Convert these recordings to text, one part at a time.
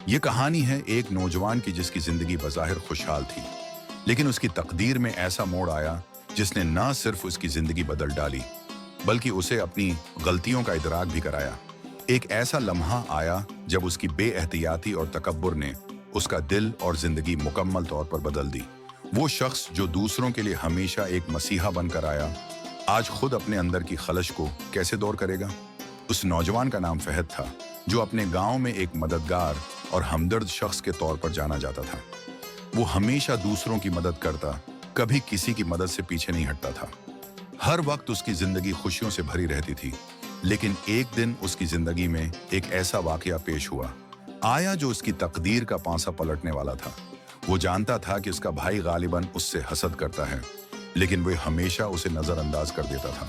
ये कहानी है एक नौजवान की जिसकी जिंदगी बज़ाहिर खुशहाल थी, लेकिन उसकी तकदीर में ऐसा मोड़ आया जिसने न सिर्फ उसकी जिंदगी बदल डाली, बल्कि उसे अपनी गलतियों का इदराक भी कराया। एक ऐसा लम्हा आया जब उसकी बेएहतियाती और तकब्बुर ने उसका दिल और जिंदगी मुकम्मल तौर पर बदल दी। वो शख्स जो दूसरों के लिए हमेशा एक मसीहा बनकर आया, आज खुद अपने अंदर की खलश को कैसे दूर करेगा? उस नौजवान का नाम फहद था, जो अपने गांव में एक मददगार और हमदर्द शख्स के तौर पर जाना जाता था। वो हमेशा दूसरों की मदद करता, कभी किसी की मदद से पीछे नहीं हटता था। हर वक्त उसकी जिंदगी खुशियों से भरी रहती थी, लेकिन एक दिन उसकी जिंदगी में एक ऐसा वाकया पेश हुआ आया जो उसकी तकदीर का पांसा पलटने वाला था। वो जानता था कि उसका भाई गालिबन उससे हसद करता है, लेकिन वो हमेशा उसे नजरअंदाज कर देता था,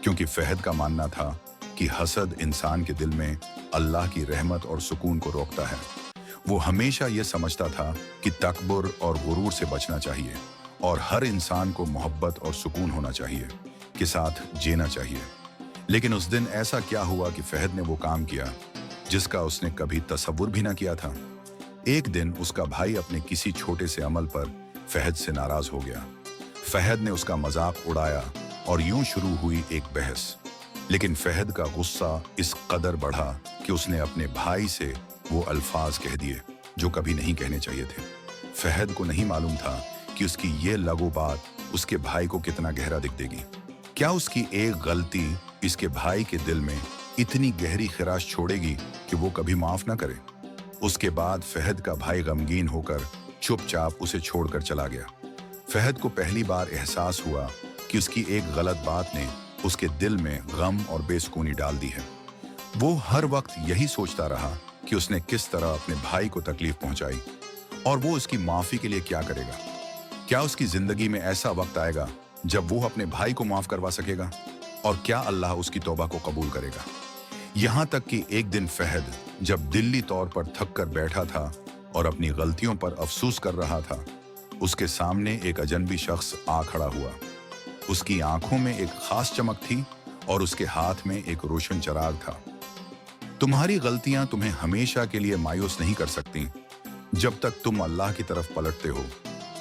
क्योंकि फहद का मानना था कि हसद इंसान के दिल में अल्लाह की रहमत और सुकून को रोकता है। वो हमेशा ये समझता था कि तकब्बुर और गुरूर से बचना चाहिए और हर इंसान को मोहब्बत और सुकून होना चाहिए के साथ जीना चाहिए। लेकिन उस दिन ऐसा क्या हुआ कि फहद ने वो काम किया जिसका उसने कभी तसव्वुर भी ना किया था। एक दिन उसका भाई अपने किसी छोटे से अमल पर फहद से नाराज हो गया। फहद ने उसका मजाक उड़ाया और यूं शुरू हुई एक बहस। लेकिन फहद का गुस्सा इस कदर बढ़ा कि उसने अपने भाई से वो अल्फाज कह दिए जो कभी नहीं कहने चाहिए थे। फहद को नहीं मालूम था कि उसकी ये लघु बात उसके भाई को कितना गहरा दिख देगी। क्या उसकी एक गलती इसके भाई के दिल में इतनी गहरी खराश छोड़ेगी कि वो कभी माफ ना करे? उसके बाद फहद का भाई गमगीन होकर चुपचाप उसे छोड़कर चला गया। फहद को पहली बार एहसास हुआ कि उसकी एक गलत बात ने उसके दिल में गम और बेसुकूनी डाल दी है। वो हर वक्त यही सोचता रहा कि उसने किस तरह अपने भाई को तकलीफ पहुंचाई और वो उसकी माफी के लिए क्या करेगा। क्या उसकी जिंदगी में ऐसा वक्त आएगा जब वो अपने भाई को माफ करवा सकेगा? और क्या अल्लाह उसकी तौबा को कबूल करेगा? यहां तक कि एक दिन फहद जब दिल्ली तौर पर थक कर बैठा था और अपनी गलतियों पर अफसोस कर रहा था, उसके सामने एक अजनबी शख्स आ खड़ा हुआ। उसकी आंखों में एक खास चमक थी और उसके हाथ में एक रोशन चराग था। तुम्हारी गलतियां तुम्हें हमेशा के लिए मायूस नहीं कर सकती। जब तक तुम अल्लाह की तरफ पलटते हो,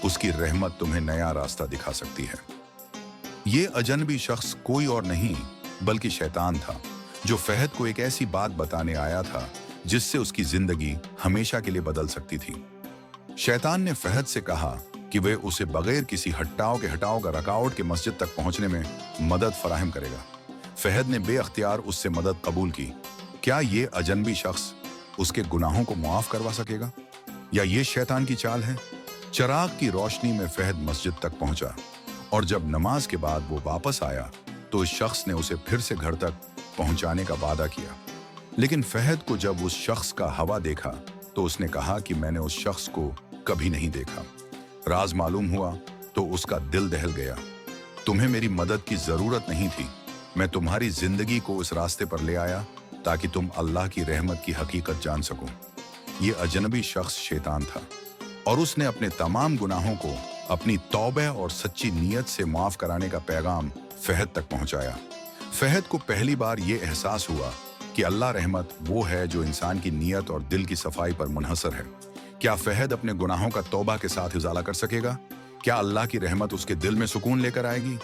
उसकी रहमत तुम्हें नया रास्ता दिखा सकती है। ये अजनबी शख्स कोई और नहीं बल्कि शैतान था, जो फहद को एक ऐसी बात बताने आया था जिससे उसकी जिंदगी हमेशा के लिए बदल सकती थी। शैतान ने फहद से कहा कि वह उसे बगैर किसी हटाओ का रकावट के मस्जिद तक पहुंचने में मदद फराहम करेगा। फहद ने बेअख्तियार उससे मदद कबूल की। क्या ये अजनबी शख्स उसके गुनाहों को मुआफ करवा सकेगा, या ये शैतान की चाल है? चराग की रोशनी में फहद मस्जिद तक पहुंचा और जब नमाज के बाद वो वापस आया तो इस शख्स ने उसे फिर से घर तक पहुंचाने का वादा किया। लेकिन फहद को जब उस शख्स का हवा देखा तो उसने कहा कि मैंने उस शख्स को कभी नहीं देखा। राज मालूम हुआ तो उसका दिल दहल गया। तुम्हें मेरी मदद की जरूरत नहीं थी। मैं तुम्हारी जिंदगी को इस रास्ते पर ले आया ताकि तुम अल्लाह की रहमत की हकीकत जान सको। ये अजनबी शख्स शैतान था और उसने अपने तमाम गुनाहों को अपनी तौबा और सच्ची नीयत से माफ कराने का पैगाम फहद तक पहुंचाया। फहद को पहली बार ये एहसास हुआ कि अल्लाह रहमत वो है जो इंसान की नीयत और दिल की सफाई पर मुनहसर है। क्या फहद अपने गुनाहों का तौबा के साथ इजाला कर सकेगा? क्या अल्लाह की रहमत उसके दिल में सुकून लेकर आएगी?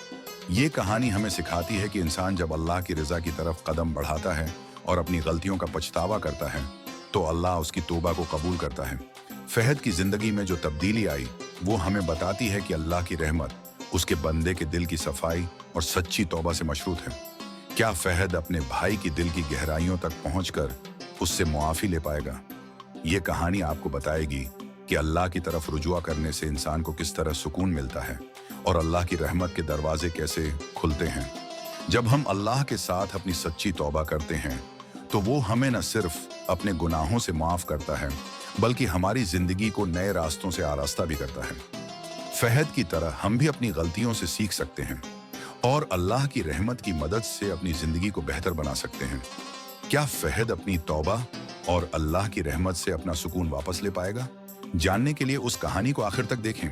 ये कहानी हमें सिखाती है कि इंसान जब अल्लाह की रजा की तरफ कदम बढ़ाता है और अपनी गलतियों का पछतावा करता है तो अल्लाह उसकी तौबा को कबूल करता है। फहद की जिंदगी में जो तब्दीली आई वो हमें बताती है कि अल्लाह की रहमत उसके बंदे के दिल की सफाई और सच्ची तौबा से मशरूत है। क्या फहद अपने भाई की दिल की गहराइयों तक पहुंचकर उससे मुआफी ले पाएगा? ये कहानी आपको बताएगी कि अल्लाह की तरफ रुजुआ करने से इंसान को किस तरह सुकून मिलता है और अल्लाह की रहमत के दरवाजे कैसे खुलते हैं। जब हम अल्लाह के साथ अपनी सच्ची तौबा करते हैं तो वो हमें न सिर्फ अपने गुनाहों से माफ करता है बल्कि हमारी जिंदगी को नए रास्तों से आरास्ता भी करता है। फहद की तरह हम भी अपनी गलतियों से सीख सकते हैं और अल्लाह की रहमत की मदद से अपनी जिंदगी को बेहतर बना सकते हैं। क्या फहद अपनी तौबा और अल्लाह की रहमत से अपना सुकून वापस ले पाएगा? जानने के लिए उस कहानी को आखिर तक देखें।